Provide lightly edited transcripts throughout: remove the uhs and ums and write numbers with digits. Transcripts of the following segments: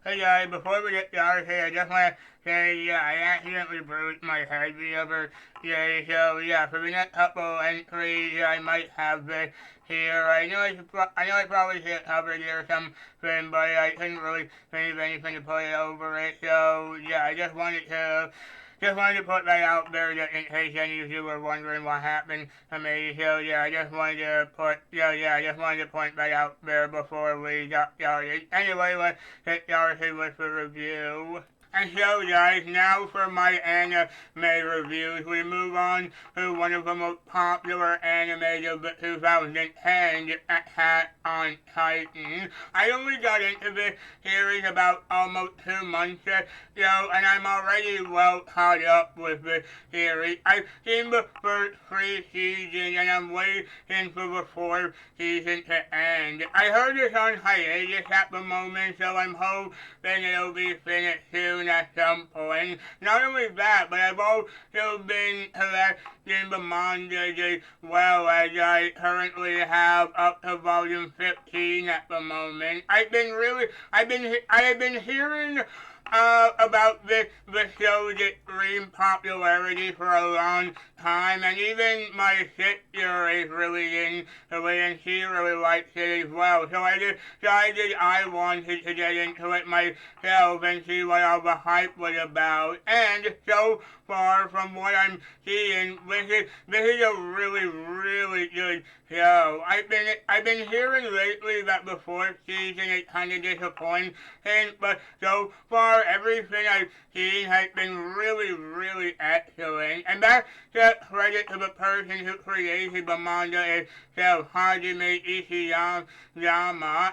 Hey guys, before we get started here, I just want to say, I accidentally bruised my head the other day, so for the next couple entries, I might have this here. I know I probably should cover it or something, but I couldn't really think of anything to put it over it, so I just wanted to put that out there just in case any of you were wondering what happened to me. So I just wanted to I just wanted to point that out there before we got started. Anyway, let's get started with the review. And so guys, now for my anime reviews, we move on to one of the most popular animes of the 2010s, Attack on Titan. I only got into this series about almost 2 months ago, and I'm already well caught up with the series. I've seen the first 3 seasons, and I'm waiting for the 4th season to end. I heard it's on hiatus at the moment, so I'm hoping it'll be finished soon at some point. Not only that, but I've also been collecting the manga as well, as I currently have up to volume 15 at the moment. I have been hearing about the show's extreme popularity for a long time, and even my sister is really into it, and she really likes it as well. So I decided I wanted to get into it myself and see what all the hype was about. And so far, from what I'm seeing, this is a really good show. I've been hearing lately that the 4th season is kind of disappointing, but so far everything I've seen has been really excellent. And that's the credit to the person who created the manga itself, Hajime Ishiyama. I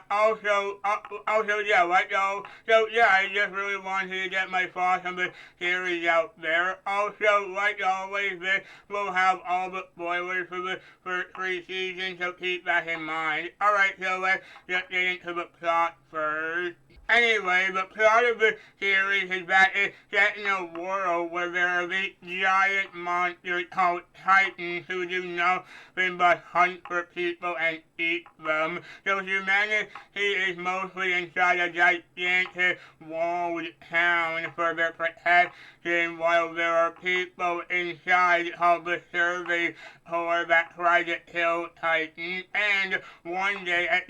just really wanted to get my thoughts on the series out there. Also, like always, this will have all the spoilers for the first 3 seasons, so keep that in mind. Alright, so let's just get into the plot first. Anyway, the plot of the series is that it's set in a world where there are these giant monsters called Titans who do nothing but hunt for people and eat them. So humanity is mostly inside a gigantic walled town for their protection, while there are people inside called the Survey Corps that try to kill Titans. And one day, a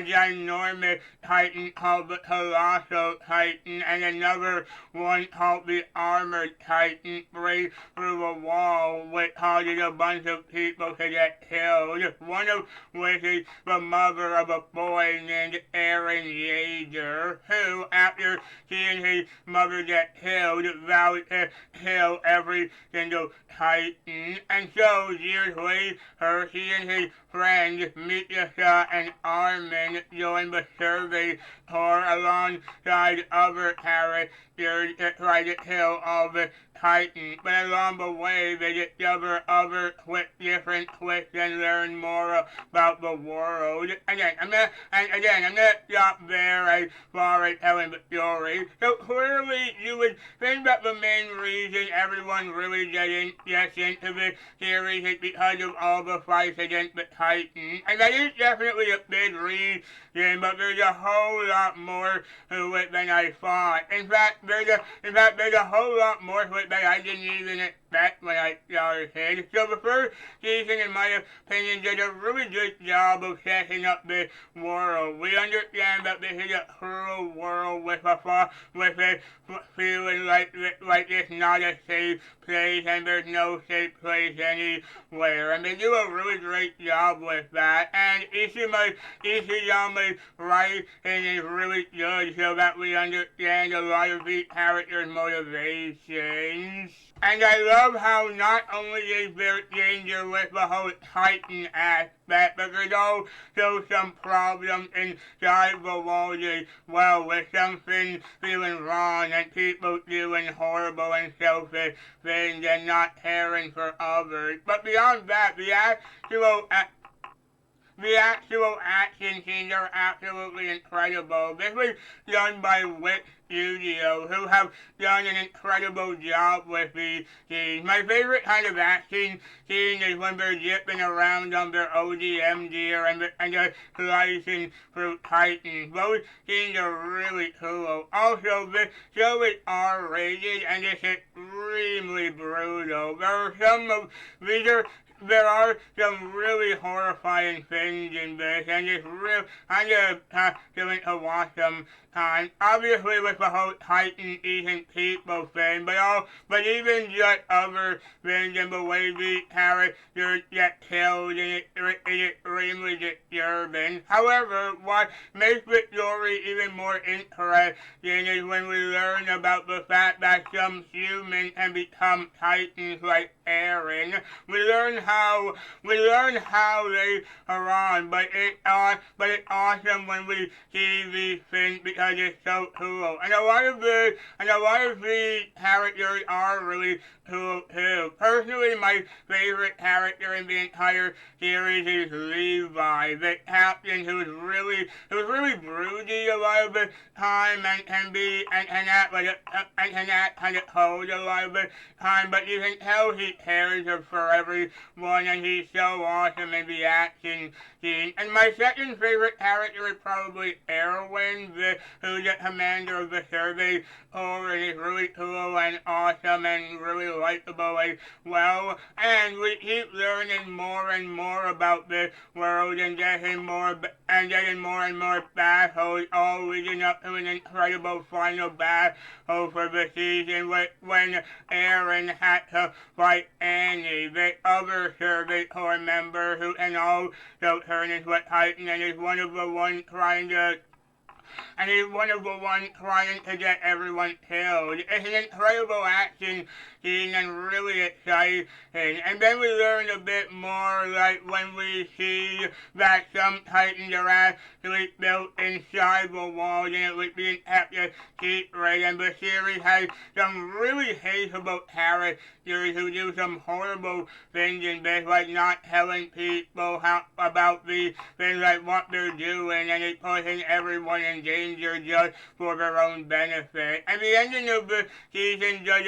ginormous Titan called the Colossal Titan and another one called the Armored Titan break through a wall, which causes a bunch of people to get killed. One of which is the mother of a boy named Eren Yeager, who, after seeing his mother get killed, vowed to kill every single Titan. And so, years later, he and his friends Mikasa and Armin join the Survey Corps alongside other characters to try to kill all the Titans. But along the way, they discover other different twists and learn more about the world. Again, I'm not stop there as far as telling the story. So clearly, you would think that the main reason everyone really gets into this series is because of all the fights against the Titans. And that is definitely a big reason, but there's a whole lot more to it than I thought. In fact, there's a whole lot more to it that I didn't even expect when I started. So the first season, in my opinion, did a really good job of setting up this world. We understand that this is a cruel world with a feeling like it's not a safe place, and there's no safe place anywhere. And they do a really great job with that. And Ishiyama's writing is really good, so that we understand a lot of these characters' motivations. And I love how not only is there danger with the whole Titan aspect, but there's also some problems inside the walls as well, with something feeling wrong and people doing horrible and selfish things and not caring for others. But beyond that, the actual action scenes are absolutely incredible. This was done by Wit Studio, who have done an incredible job with these scenes. My favorite kind of action scene is when they're zipping around on their ODM gear and they're slicing through Titans. Those scenes are really cool. Also, this show is R-rated and it's extremely brutal. There are some really horrifying things in this, and it's real kind of feeling to watch them. Obviously, with the whole Titan eating people thing, but even just other things and the way the characters get killed, and it's extremely disturbing. However, what makes the story even more interesting is when we learn about the fact that some humans can become Titans like Eren. We learn how they are on, but it's awesome when we see these things because it's so cool. And a lot of the characters are really cool too. Personally, my favorite character in the entire series is Levi, the captain who's really broody a lot of the time and can act kind of cold a lot of the time, but you can tell he cares for everyone and he's so awesome in the action scene. And my second favorite character is probably Erwin, who's the commander of the survey corps, and he's really cool and awesome and really likable as well. And we keep learning more and more about the world and getting more and more battles, all leading up to an incredible final battle for the season when Eren had to fight Annie, the other survey corps member who can also turn into a Titan and is one of the ones trying to get everyone killed. It's an incredible action scene and really exciting. And then we learn a bit more, like when we see that some Titans are actually built inside the walls and it was being kept a secret. And the series has some really hateable characters who do some horrible things in this, like not telling people about the things like what they're doing, and it's putting everyone in danger just for their own benefit. And the ending of the season does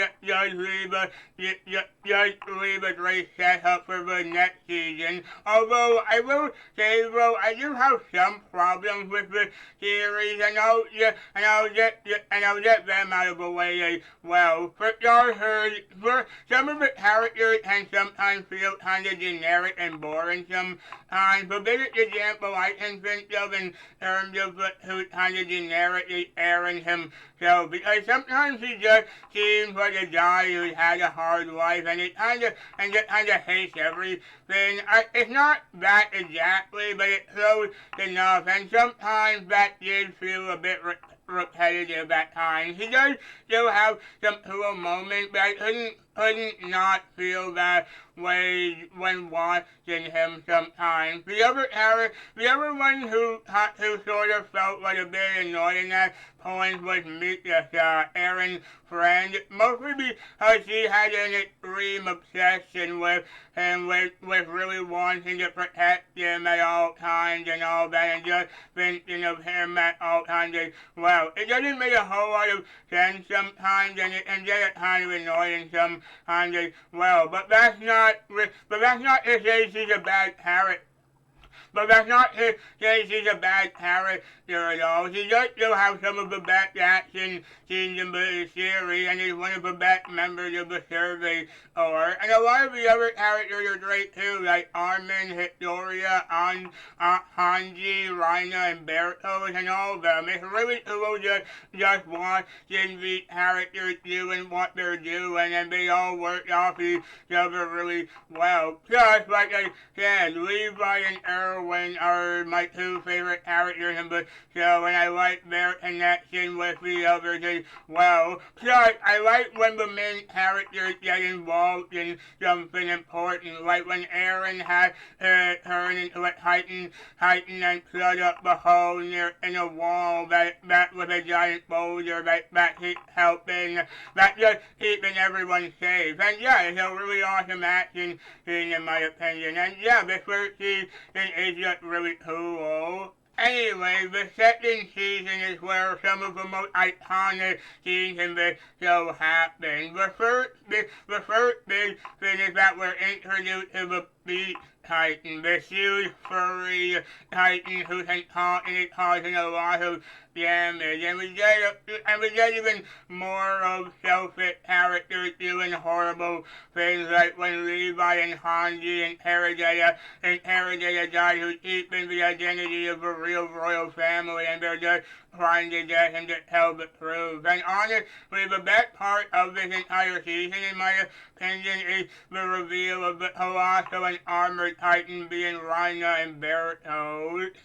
leave a great setup for the next season. Although I will say, though, I do have some problems with the series, and I'll get them out of the way as well. For some of the characters can sometimes feel kind of generic and boring sometimes. The biggest example I can think of in terms of who's kind of generic is Eren himself, because sometimes he just seems like a guy who's had a hard life and he kind of hates everything. It's not that exactly, but it's close enough, and sometimes that did feel a bit repetitive at times. He does still have some cool moments, but I couldn't not feel that way when watching him sometimes. The other one who sort of felt like a bit annoying at points was Mikasa, Eren's friend, mostly because she had an extreme obsession with him, with really wanting to protect him at all times and all that, and just thinking of him at all times as well. It doesn't make a whole lot of sense sometimes, and it can get kind of annoying sometimes as well. But that's not to say she's a bad character. But that's not to say she's a bad character at all. She does still have some of the best action scenes in the series, and is one of the best members of the survey corps. And a lot of the other characters are great too, like Armin, Historia, Hanji, Reina, and Bertos, and all of them. It's really cool just watching the characters doing what they're doing, and they all work off each other really well. Plus, like I said, Levi and Erwin are my two favorite characters in the show, and I like their connection with the others as well. Plus, I like when the main characters get involved in something important, like when Eren had turned into a Titan and plug up the hole in a wall that was a giant boulder that keeps helping, that just keeping everyone safe. And yeah, it's a really awesome action scene in my opinion. And yeah, this first season is just really cool. Anyway, the second season is where some of the most iconic scenes in the show happen. The first big thing is that we're introduced to the Beast Titan, the huge furry Titan who can talk and is causing a lot of damage. And we get even more of selfish characters doing horrible things, like when Levi and Hanji interrogate a guy who's keeping the identity of a real royal family, and they're just trying to get him to tell the truth. And honestly, the best part of this entire season, in my opinion, is the reveal of the colossal and armored Titan being Reiner and Bertholdt.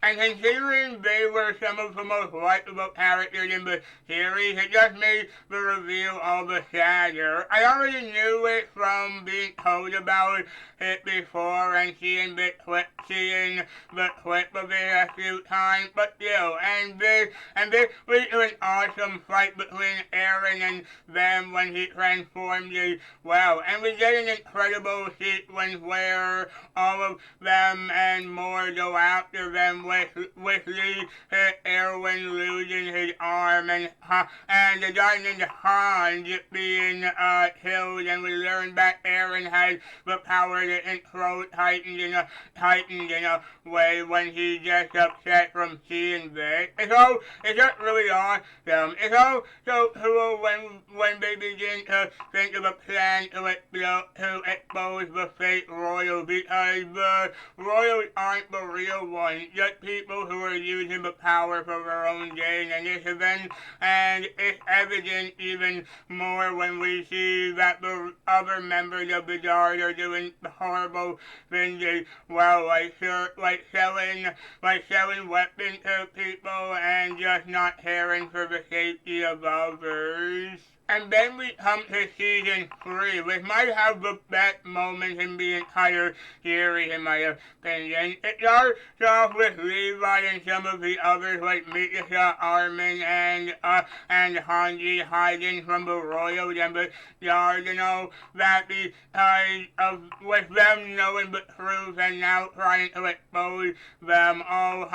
And considering they were some of the most likable characters in the series, it just made the reveal all the sadder. I already knew it from being told about it before and seeing the clip of it a few times, but still, and this was an awesome fight between Eren and them when he transformed as well. And we get an incredible sequence where all of them and more go after them with Erwin losing his arm and the guy named Hans being killed, and we learn that Eren has the power to control Titans in a way when he gets upset from seeing this. It's just really awesome. It's all so cool when they begin to think of a plan to expose the fake royals, because the royals aren't the real ones, just people who are using the power for their own gain. And it's evident even more when we see that the other members of the Guard are doing horrible things as well, like selling weapons to people and just not caring for the safety of others. And then we come to season 3, which might have the best moments in the entire series, in my opinion. It starts off with Levi and some of the others, like Mikasa, Armin, and Hanji hiding from the royals and the Guards, and all that, with them knowing the truth and now trying to expose them, all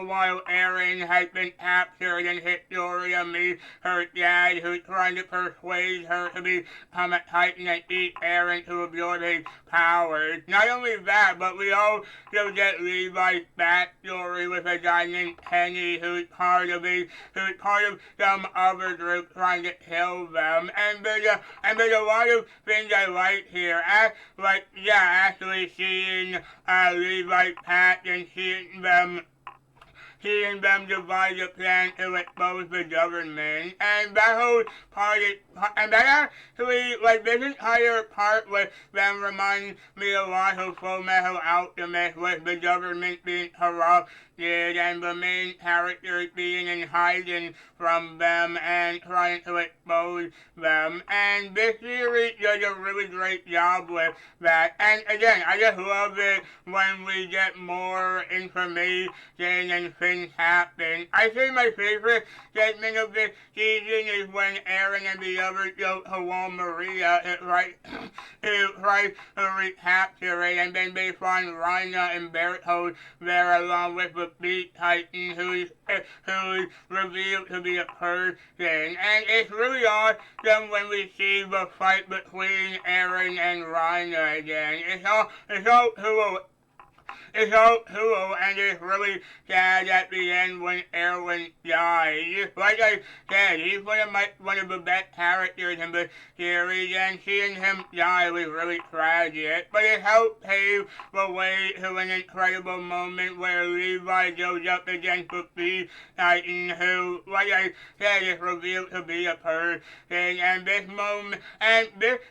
while Eren has been captured and Historia meets her dad, who's trying to persuade her to become a Titan and eat Eren to absorb his powers. Not only that, but we also get Levi's backstory with a guy named Kenny, who's part of some other group trying to kill them. And there's a lot of things I like here. Actually seeing Levi's past and seeing them devise a plan to expose the government, and that whole part this entire part with them reminds me a lot of Fullmetal Alchemist, with the government being corrupted and the main characters being in hiding from them and trying to expose them. And this series does a really great job with that. And again, I just love it when we get more information and things happen. I say my favorite segment of this season is when Eren and the others go to Wall Maria to try to recapture it, and then they find Reiner and Bertholdt there along with the Beast Titan who is revealed to be a person. And it's really awesome when we see the fight between Eren and Reiner again. It's all cool. It's all cool, and it's really sad at the end when Erwin dies. Like I said, he's one of the best characters in the series, and seeing him die was really tragic. But it helped pave the way to an incredible moment where Levi goes up against the Beast Titan, who, like I said, is revealed to be a person. And this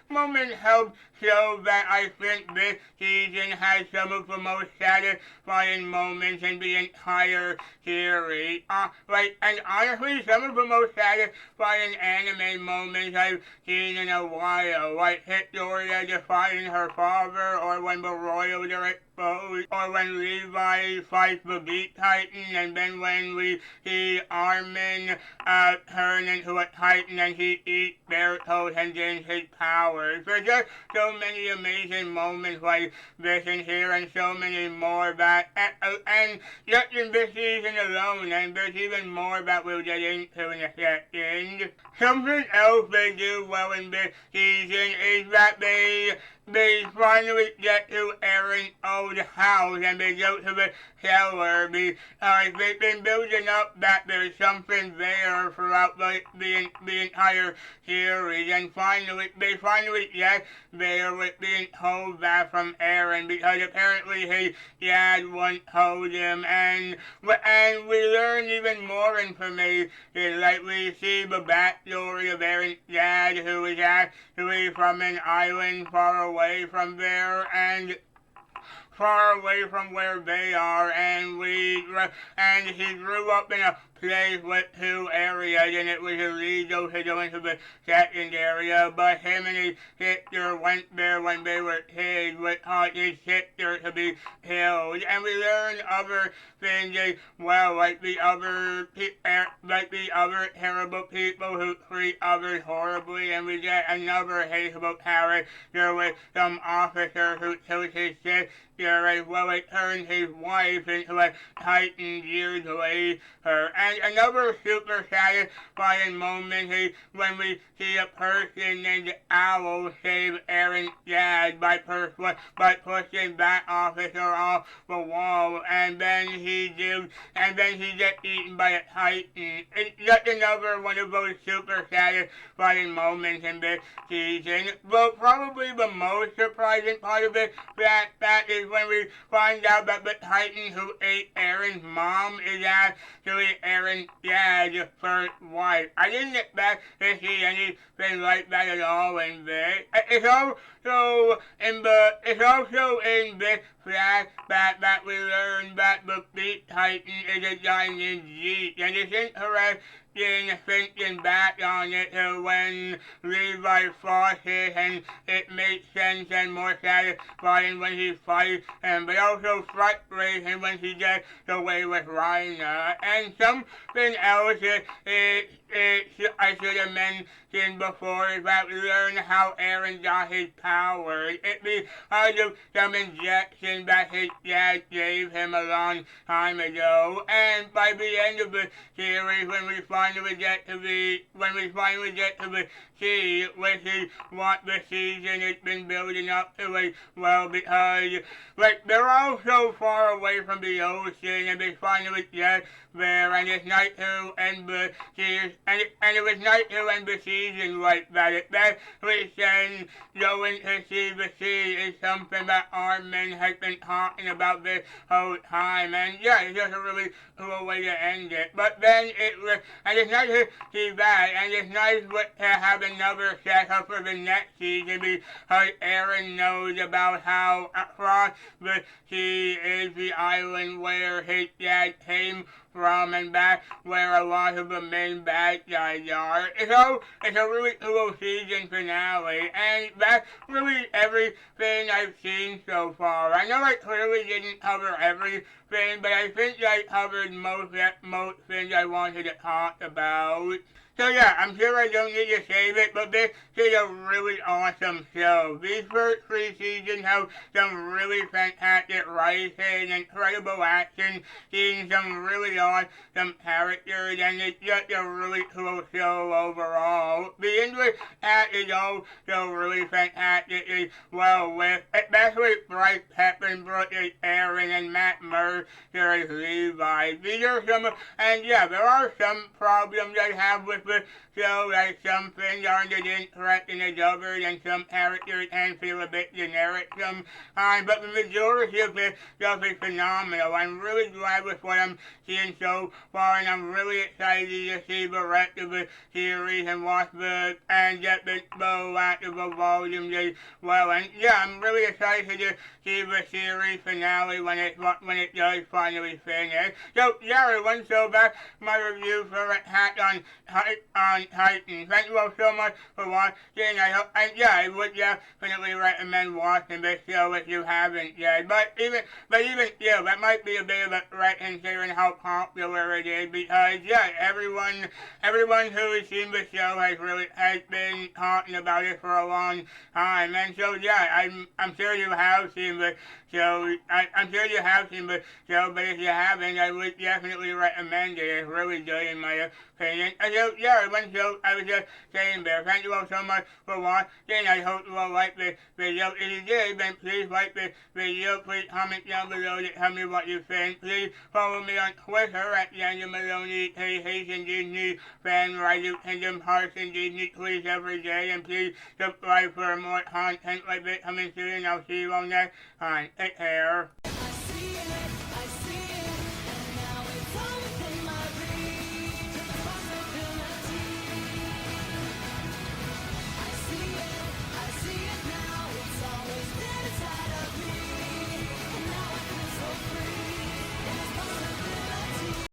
moment helped show that I think this season has some of the most satisfying moments in the entire series. And honestly, some of the most satisfying anime moments I've seen in a while, like Historia defying her father, or when the royals are exposed, or when Levi fights the Beast Titan, and then when we see Armin turn into a Titan and he eats Bertolt and gains his powers. There's just so many amazing moments like this in here, and so many more that, and just in this season alone, and there's even more that we'll get into in a second. Something else they do well in this season is that they finally get to Eren's old house and they go to the cellar because they've been building up that there's something there throughout the entire series, and they finally get there with being told that from Eren, because apparently his dad once told him, and we learn even more information, like we see the backstory of Eren's dad, who is actually from an island far away from there, and far away from where they are, and he grew up in a place with 2 areas, and it was illegal to go into the second area, but him and his sister went there when they were kids, which caused his sister to be killed, and we learn other things as well, like the other terrible people who treat others horribly, and we get another hateable character with some officer who kills his sister, as well as turns his wife into a Titan years later. And another super satisfying moment is when we see a person named Owl save Eren's dad by pushing that officer off the wall, and then he gets eaten by a Titan. It's just another one of those super satisfying moments in this season. But probably the most surprising part of it that is when we find out that the Titan who ate Eren's mom is actually Eren's dad's first wife. I didn't expect to see anything like that at all in this. It's also in this flashback that we learn that the Beast Titan is a guy named Zeke, and it's interesting thinking back on it to when Levi fought it, and it makes sense and more satisfying when he fights him, but also frustrating when he gets away with Reiner. And something else I should have mentioned before is that we learn how Eren got his powers. It's because of some injection that his dad gave him a long time ago, and by the end of the series, when we finally get to the sea, which is what the season has been building up to as well, because they're all so far away from the ocean, and they finally get there, and it's night to end the season, and it was night to end the season like that. Especially since going to see the sea is something that Armin has been talking about this whole time, and yeah, it's just a really cool way to end it. But then it's nice to see that, and it's nice to have another setup for the next season, because Eren knows about how across the sea is the island where his dad came from, and that's where a lot of the main bad guys are. It's a really cool season finale, and that's really everything I've seen so far. I know I clearly didn't cover everything, but I think I covered most things I wanted to talk about. So yeah, I'm sure I don't need to save it, but this is a really awesome show. These first 3 seasons have some really fantastic writing, incredible action, seeing some really awesome characters, and it's just a really cool show overall. The English cast is also really fantastic as well, with especially Bryce Peppenbrook as Eren and Matt Mercer as Levi. These are and yeah, there are some problems I have with the show, like some things aren't as interesting as others, and some characters can feel a bit generic sometimes, but the majority of this stuff is phenomenal. I'm really glad with what I'm seeing so far, and I'm really excited to see the rest of the series and get the last of the volumes as well. And yeah, I'm really excited to see the series finale when it does finally finish. So yeah, everyone, so that's my review for Attack on Titan. Attack on Titan. Thank you all so much for watching. I would definitely recommend watching this show if you haven't yet. But even still, that might be a bit of a threat considering how popular it is, because everyone who has seen the show has been talking about it for a long time. And so I'm sure you have seen the show. I'm sure you have seen the show, but if you haven't, I would definitely recommend it. It's really good in my opinion. And so I was just saying there. Thank you all so much for watching. I hope you all like this video. If you did, then please like this video. Please comment down below to tell me what you think. Please follow me on Twitter at Daniel Maloney, Haitian Disney fan, where I do Kingdom Hearts and Disney Please every day. And please subscribe for more content like this coming soon. I'll see you all next time. Take care.